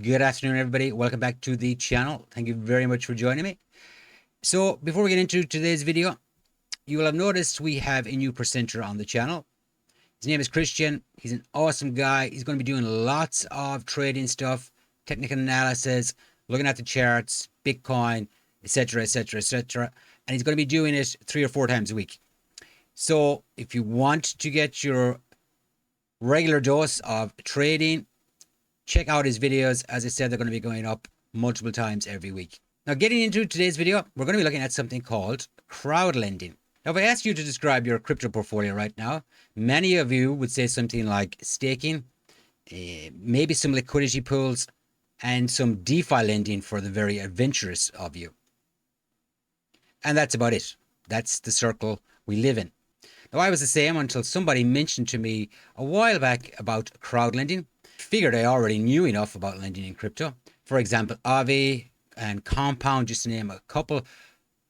Good afternoon, everybody. Welcome back to the channel. Thank you very much for joining me. So before we get into today's video, you will have noticed we have a new presenter on the channel. His name is Christian. He's an awesome guy. He's going to be doing lots of trading stuff, technical analysis, looking at the charts, Bitcoin, etc., etc., etc. And he's going to be doing it 3 or 4 times a week. So if you want to get your regular dose of trading, check out his videos. As I said, they're going to be going up multiple times every week. Now, getting into today's video, we're going to be looking at something called crowdlending. Now, if I ask you to describe your crypto portfolio right now, many of you would say something like staking, maybe some liquidity pools, and some DeFi lending for the very adventurous of you. And that's about it. That's the circle we live in. Now, I was the same until somebody mentioned to me a while back about crowdlending. Figured I already knew enough about lending in crypto. For example, Aave and Compound, just to name a couple,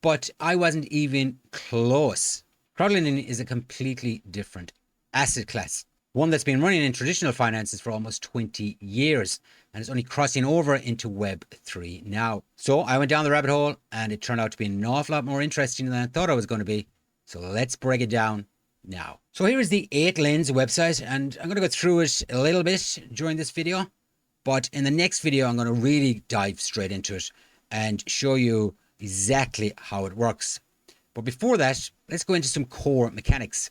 but I wasn't even close. Crowdlending is a completely different asset class, one that's been running in traditional finances for almost 20 years and is only crossing over into Web3 now. So I went down the rabbit hole and it turned out to be an awful lot more interesting than I thought it was going to be. So let's break it down now. So here is the 8lens website, and I'm going to go through it a little bit during this video, but in the next video I'm going to really dive straight into it and show you exactly how it works. But before that, let's go into some core mechanics.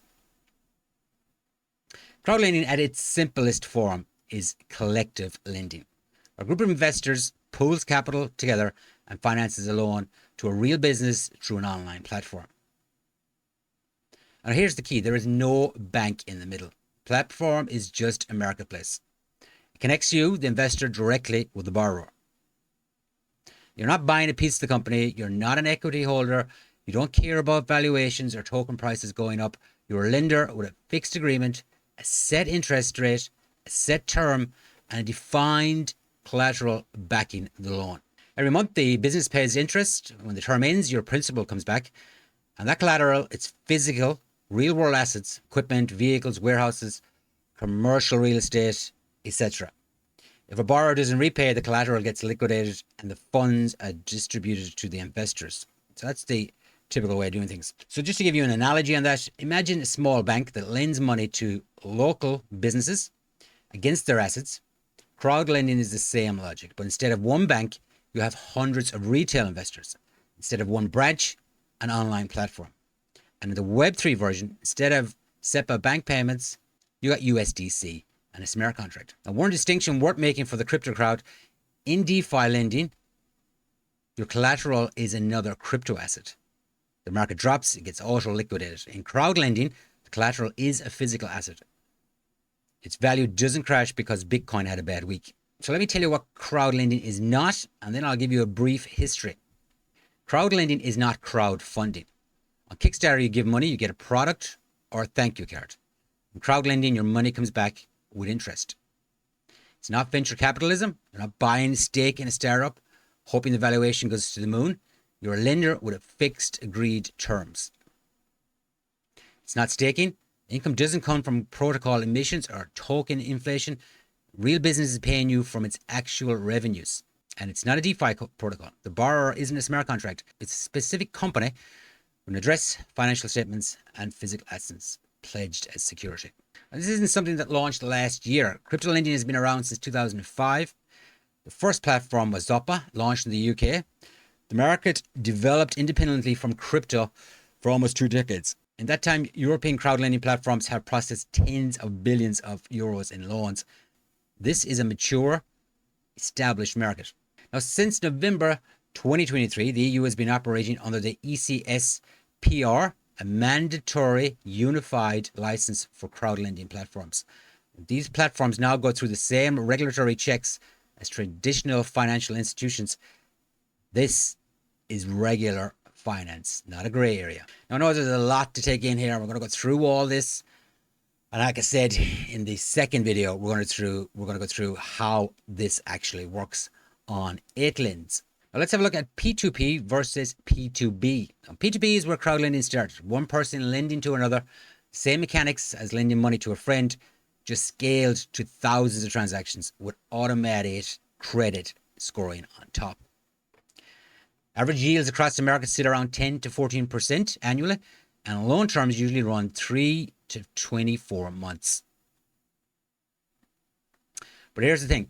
Crowdlending at its simplest form is collective lending. A group of investors pools capital together and finances a loan to a real business through an online platform. Now here's the key. There is no bank in the middle. Platform is just a marketplace. It connects you, the investor, directly with the borrower. You're not buying a piece of the company. You're not an equity holder. You don't care about valuations or token prices going up. You're a lender with a fixed agreement, a set interest rate, a set term, and a defined collateral backing the loan. Every month, the business pays interest. When the term ends, your principal comes back. And that collateral, it's physical, real-world assets, equipment, vehicles, warehouses, commercial real estate, etc. If a borrower doesn't repay, the collateral gets liquidated and the funds are distributed to the investors. So that's the typical way of doing things. So just to give you an analogy on that, imagine a small bank that lends money to local businesses against their assets. Crowdlending is the same logic, but instead of one bank, you have hundreds of retail investors. Instead of one branch, an online platform. And in the Web3 version, instead of SEPA bank payments, you got USDC and a smart contract. Now, one distinction worth making for the crypto crowd, in DeFi lending, your collateral is another crypto asset. The market drops, it gets auto liquidated. In crowd lending, the collateral is a physical asset. Its value doesn't crash because Bitcoin had a bad week. So let me tell you what crowd lending is not, and then I'll give you a brief history. Crowdlending is not crowdfunding. On Kickstarter, you give money, you get a product or a thank you card. In crowdlending, your money comes back with interest. It's not venture capitalism. You're not buying a stake in a startup, hoping the valuation goes to the moon. You're a lender with a fixed agreed terms. It's not staking. Income doesn't come from protocol emissions or token inflation. Real business is paying you from its actual revenues. And it's not a DeFi protocol. The borrower isn't a smart contract. It's a specific company with an address, financial statements, and physical assets pledged as security. Now, this isn't something that launched last year. Crypto lending has been around since 2005. The first platform was Zoppa, launched in the UK. The market developed independently from crypto for almost 2 decades. In that time, European crowdlending platforms have processed tens of billions of euros in loans. This is a mature, established market. Now, since November 2023, the EU has been operating under the ECSPR, a mandatory unified license for crowdlending platforms. These platforms now go through the same regulatory checks as traditional financial institutions. This is regular finance, not a gray area. Now, I know there's a lot to take in here. We're going to go through all this. And like I said, in the second video, we're going to go through how this actually works on 8lens. Now let's have a look at P2P versus P2B. Now, P2B is where crowdlending started. One person lending to another, same mechanics as lending money to a friend, just scaled to thousands of transactions with automated credit scoring on top. Average yields across the market sit around 10 to 14% annually, and loan terms usually run 3 to 24 months. But here's the thing.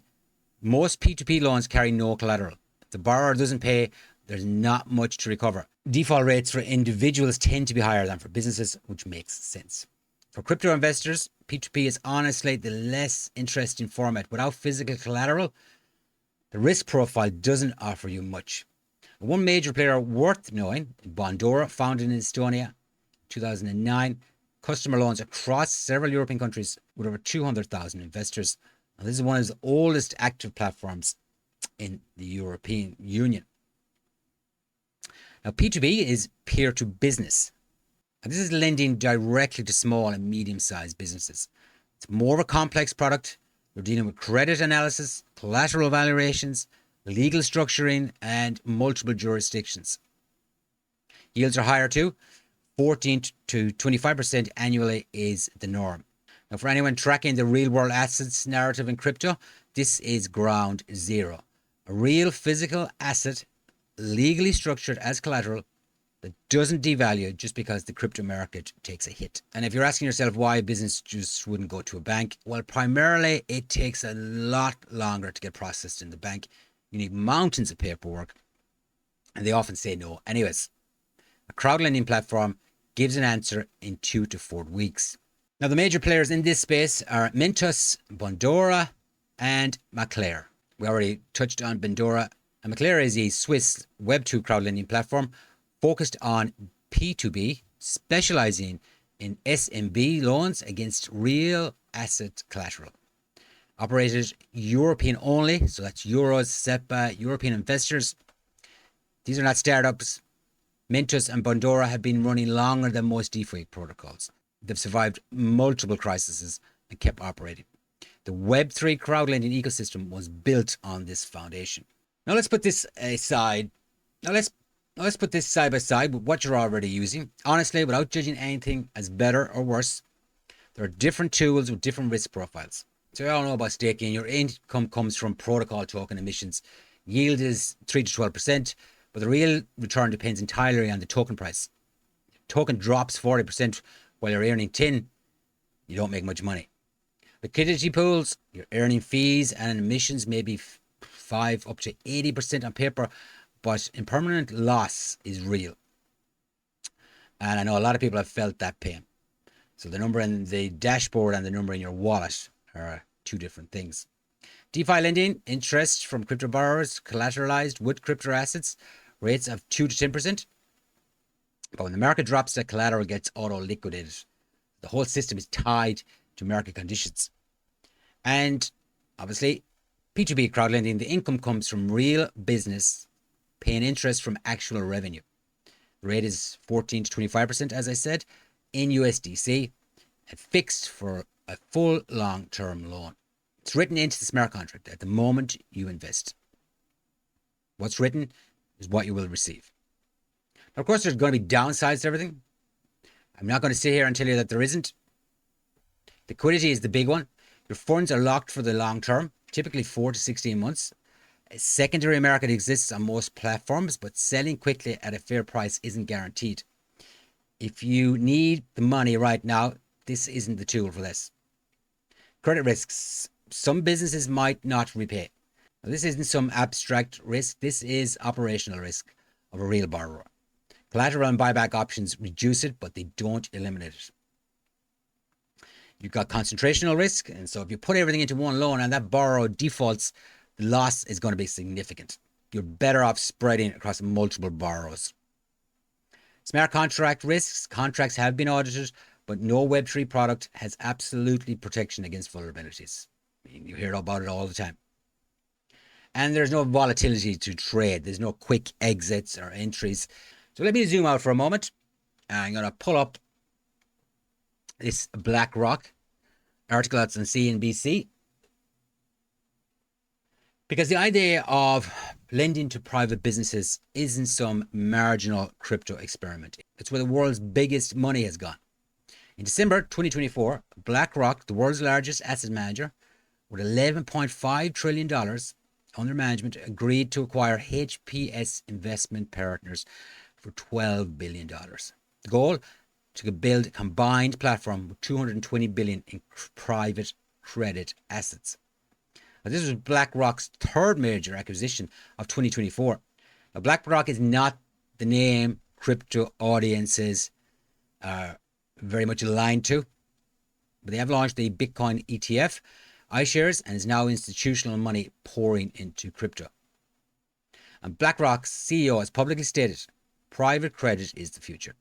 Most P2P loans carry no collateral. If the borrower doesn't pay, there's not much to recover. Default rates for individuals tend to be higher than for businesses, which makes sense. For crypto investors, P2P is honestly the less interesting format. Without physical collateral, the risk profile doesn't offer you much. One major player worth knowing, Bondora, founded in Estonia, 2009, customer loans across several European countries with over 200,000 investors. And this is one of the oldest active platforms in the European Union. Now, P2B is peer to business. And this is lending directly to small and medium-sized businesses. It's more of a complex product. You're dealing with credit analysis, collateral evaluations, legal structuring, and multiple jurisdictions. Yields are higher too. 14 to 25% annually is the norm. Now, for anyone tracking the real-world assets narrative in crypto, this is ground zero. A real physical asset, legally structured as collateral, that doesn't devalue just because the crypto market takes a hit. And if you're asking yourself why a business just wouldn't go to a bank, well, primarily it takes a lot longer to get processed in the bank. You need mountains of paperwork, and they often say no. Anyways, a crowdlending platform gives an answer in 2 to 4 weeks. Now, the major players in this space are Mintos, Bondora, and Maclair. We already touched on Bondora, and Maclair is a Swiss Web2 crowdlending platform focused on P2B, specializing in SMB loans against real asset collateral. Operated European only, so that's Euros, SEPA, European investors. These are not startups. Mintos and Bondora have been running longer than most DeFi protocols. They've survived multiple crises and kept operating. The Web3 crowdlending ecosystem was built on this foundation. Now let's put this aside. Let's put this side by side with what you're already using. Honestly, without judging anything as better or worse, there are different tools with different risk profiles. So you all know about staking. Your income comes from protocol token emissions. Yield is 3 to 12%, but the real return depends entirely on the token price. Token drops 40% while you're earning 10, you don't make much money. Liquidity pools, you're earning fees and emissions, maybe 5 up to 80% on paper, but impermanent loss is real. And I know a lot of people have felt that pain. So the number in the dashboard and the number in your wallet are two different things. DeFi lending, interest from crypto borrowers collateralized with crypto assets, rates of 2 to 10%. But when the market drops, the collateral gets auto-liquidated. The whole system is tied to market conditions. And obviously, P2B crowdlending, the income comes from real business paying interest from actual revenue. The rate is 14 to 25%, as I said, in USDC, and fixed for a full long-term loan. It's written into the smart contract at the moment you invest. What's written is what you will receive. Now, of course, there's going to be downsides to everything. I'm not going to sit here and tell you that there isn't. Liquidity is the big one. Your funds are locked for the long term, typically 4 to 16 months. A secondary market exists on most platforms, but selling quickly at a fair price isn't guaranteed. If you need the money right now, this isn't the tool for this. Credit risks. Some businesses might not repay. Now, this isn't some abstract risk. This is operational risk of a real borrower. Collateral and buyback options reduce it, but they don't eliminate it. You've got concentrational risk, and so if you put everything into one loan and that borrower defaults, the loss is going to be significant. You're better off spreading it across multiple borrowers. Smart contract risks. Contracts have been audited, but no Web3 product has absolutely protection against vulnerabilities. You hear about it all the time. And there's no volatility to trade. There's no quick exits or entries. So let me zoom out for a moment. I'm going to pull up this BlackRock article that's on CNBC. Because the idea of lending to private businesses isn't some marginal crypto experiment. It's where the world's biggest money has gone. In December 2024, BlackRock, the world's largest asset manager, with $11.5 trillion, under management agreed to acquire HPS Investment Partners for $12 billion. The goal, to build a combined platform with $220 billion in private credit assets. Now, this was BlackRock's third major acquisition of 2024. Now, BlackRock is not the name crypto audiences are very much aligned to, but they have launched a Bitcoin ETF, iShares, and is now institutional money pouring into crypto. And BlackRock's CEO has publicly stated, private credit is the future.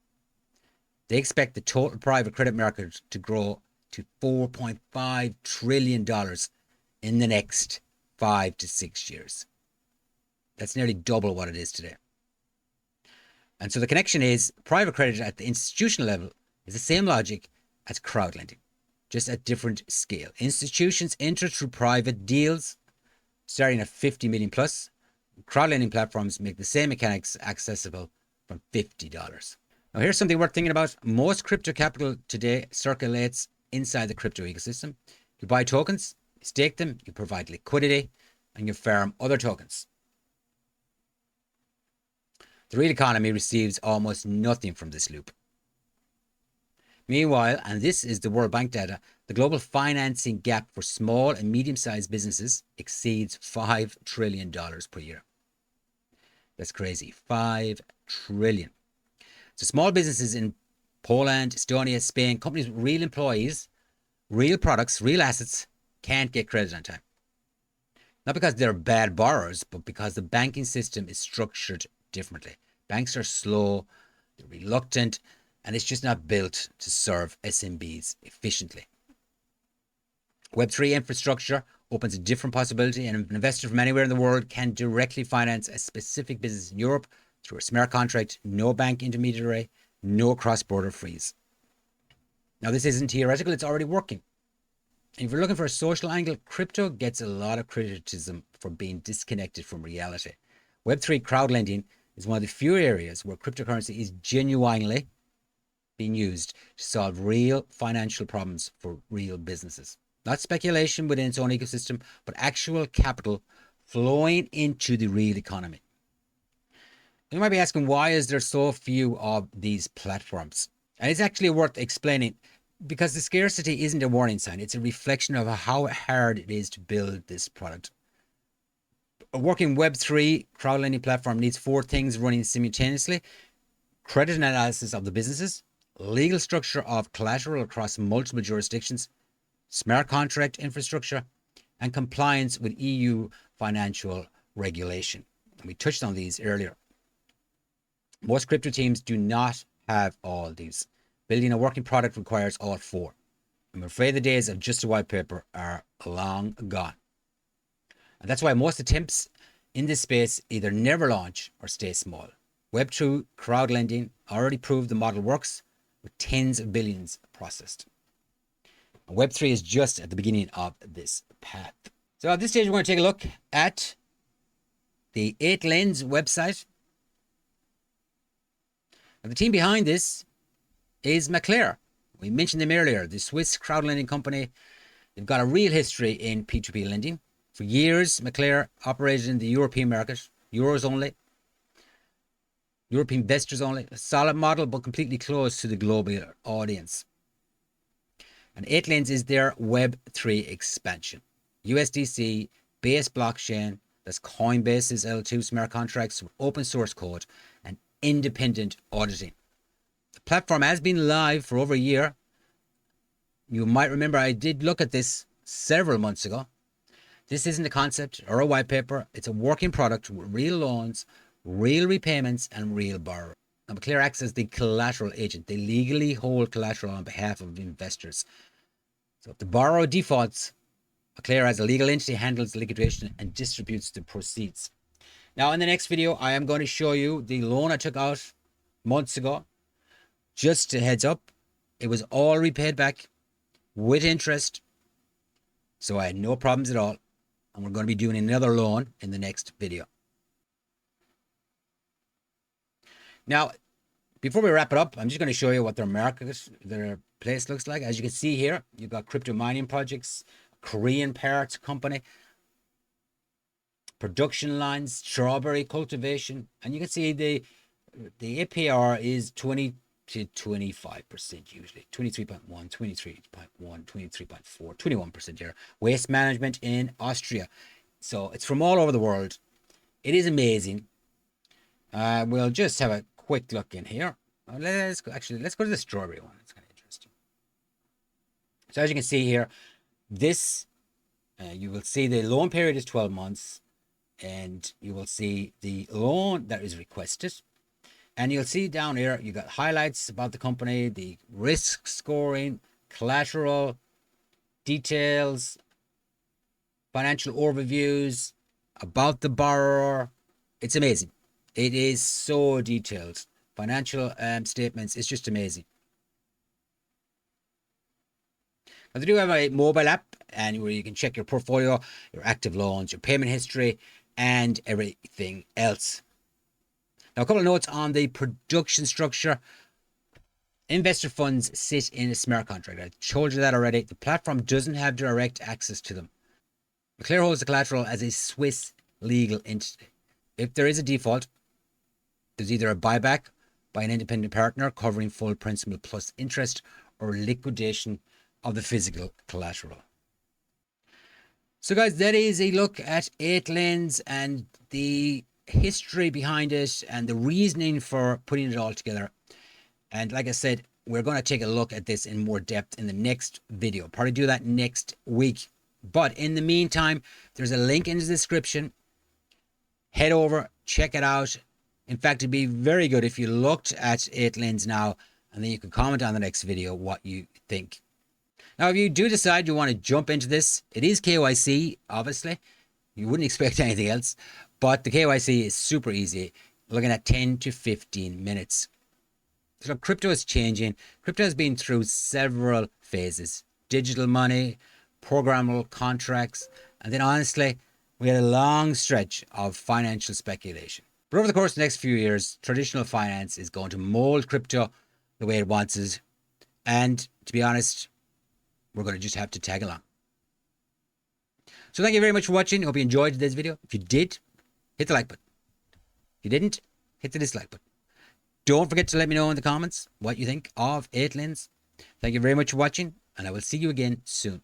They expect the total private credit market to grow to $4.5 trillion in the next 5 to 6 years. That's nearly double what it is today. And so the connection is private credit at the institutional level is the same logic as crowdlending, just at different scale. Institutions enter through private deals starting at 50 million plus. Crowdlending platforms make the same mechanics accessible from $50. Now, here's something worth thinking about. Most crypto capital today circulates inside the crypto ecosystem. You buy tokens, you stake them, you provide liquidity, and you farm other tokens. The real economy receives almost nothing from this loop. Meanwhile, and this is the World Bank data, the global financing gap for small and medium-sized businesses exceeds $5 trillion per year. That's crazy. $5 trillion. So small businesses in Poland, Estonia, Spain, companies with real employees, real products, real assets, can't get credit on time. Not because they're bad borrowers, but because the banking system is structured differently. Banks are slow, they're reluctant, and it's just not built to serve SMBs efficiently. Web3 infrastructure opens a different possibility, and an investor from anywhere in the world can directly finance a specific business in Europe through a smart contract, no bank intermediary, no cross-border fees. Now, this isn't theoretical, it's already working. And if you're looking for a social angle, crypto gets a lot of criticism for being disconnected from reality. Web3 crowdlending is one of the few areas where cryptocurrency is genuinely being used to solve real financial problems for real businesses. Not speculation within its own ecosystem, but actual capital flowing into the real economy. You might be asking, why is there so few of these platforms? And it's actually worth explaining, because the scarcity isn't a warning sign. It's a reflection of how hard it is to build this product. A working Web3 crowdlending platform needs 4 things running simultaneously: credit analysis of the businesses, legal structure of collateral across multiple jurisdictions, smart contract infrastructure, and compliance with EU financial regulation. And we touched on these earlier. Most crypto teams do not have all these. Building a working product requires all 4. I'm afraid the days of just a white paper are long gone. And that's why most attempts in this space either never launch or stay small. Web2 crowdlending already proved the model works, with tens of billions processed. And Web3 is just at the beginning of this path. So at this stage, we're going to take a look at the 8lens website. And the team behind this is McClare. We mentioned them earlier, the Swiss crowdlending company. They've got a real history in P2P lending. For years, McClare operated in the European market, Euros only, European investors only. A solid model, but completely closed to the global audience. And 8lens is their Web3 expansion. USDC, base blockchain, that's Coinbase's L2 smart contracts with open source code and independent auditing. The platform has been live for over a year. You might remember I did look at this several months ago. This isn't a concept or a white paper. It's a working product with real loans, real repayments, and real borrowing. Now, McClare acts as the collateral agent. They legally hold collateral on behalf of investors. So if the borrower defaults, McClare as a legal entity handles the liquidation and distributes the proceeds. Now, in the next video, I am going to show you the loan I took out months ago. Just a heads up, it was all repaid back with interest. So I had no problems at all. And we're going to be doing another loan in the next video. Now, before we wrap it up, I'm just going to show you what their market, their place looks like. As you can see here, you've got crypto mining projects, Korean parts company, production lines, strawberry cultivation, and you can see the APR is 20 to 25% usually. 23.1, 23.1, 23.4, 21% here. Waste management in Austria. So it's from all over the world. It is amazing. We'll just have a quick look in here. Let's go to the strawberry one. It's kind of interesting. So as you can see here, this you will see the loan period is 12 months, and you will see the loan that is requested. And you'll see down here, you got highlights about the company, the risk scoring, collateral, details, financial overviews, about the borrower. It's amazing. It is so detailed. Financial statements, it's just amazing. Now, they do have a mobile app and where you can check your portfolio, your active loans, your payment history, and everything else. Now, a couple of notes on the production structure. Investor funds sit in a smart contract. I told you that already. The platform doesn't have direct access to them. McClare holds the collateral as a Swiss legal entity. If there is a default, there's either a buyback by an independent partner covering full principal plus interest, or liquidation of the physical collateral. So guys, that is a look at 8lens and the history behind it and the reasoning for putting it all together. And like I said, we're going to take a look at this in more depth in the next video. Probably do that next week. But in the meantime, there's a link in the description. Head over, check it out. In fact, it'd be very good if you looked at 8lens now, and then you can comment on the next video what you think. Now, if you do decide you want to jump into this, it is KYC, obviously. You wouldn't expect anything else, but the KYC is super easy, looking at 10 to 15 minutes. So crypto is changing. Crypto has been through several phases. Digital money, programmable contracts, and then honestly, we had a long stretch of financial speculation. But over the course of the next few years, traditional finance is going to mold crypto the way it wants it. And to be honest, we're going to just have to tag along. So thank you very much for watching. I hope you enjoyed today's video. If you did, hit the like button. If you didn't, hit the dislike button. Don't forget to let me know in the comments what you think of 8lens. Thank you very much for watching, and I will see you again soon.